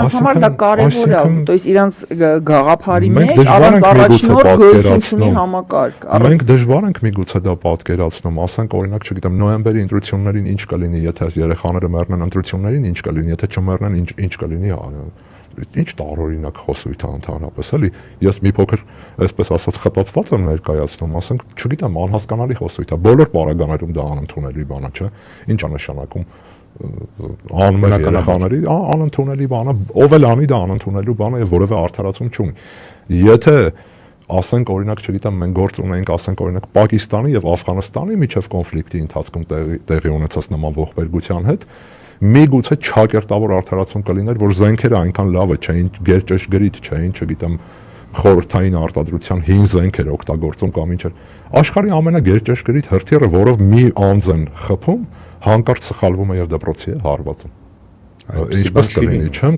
Իրանց համար դա կարևոր է, то есть իրանց գաղափարի մեջ առանց առաջնորդ գոյություն չունի համակարգ։ Մենք դժվար ենք միգուցե դա պատկերացնում, ասենք օրինակ, չգիտեմ, նոյեմբերի ընտրություններին ինչ կլինի, եթե երեխաները մեռնեն ընտրություններին, ինչ կլինի, եթե չմեռնեն, ինչ կլինի, ինչ տարօրինակ խոսույթ է ընդհանրապես, էլի։ Ես մի փոքր, այսպես ասած, խտացված եմ ներկայացնում, ասենք, չգիտեմ, անհասկանալի խոսույթ է։ Բոլոր պարագաներում դա անընդունելի բան է, չէ՞։ Ինչ է նշանակում անում է երեխաների, անընդունելի բան է, ով էլ անի դա անընդունելու բան է եւ որևէ արդարացում չունի։ Եթե ասենք օրինակ, չգիտեմ, մենք գործ ունենք, ասենք օրինակ Պակիստանի եւ Աֆղանստանի միջև կոնֆլիկտի ընթացքում տեղի ունեցած նման ողբերգության հետ, միգուցե չակերտավոր արդարացում կլիներ, որ զենքերը այնքան լավը չէին, գերճշգրիտ չէին, չգիտեմ, խորհրդային արտադրության հին զենքեր օգտագործում կամ ինչ էր։ Աշխարհի ամենագերճշգրիտ հրթիռը, որով մի անձ են խփում, հանկարծ սխալվում է եւ դպրոցի է հարվածում։ Ինչպես կլինի, չեմ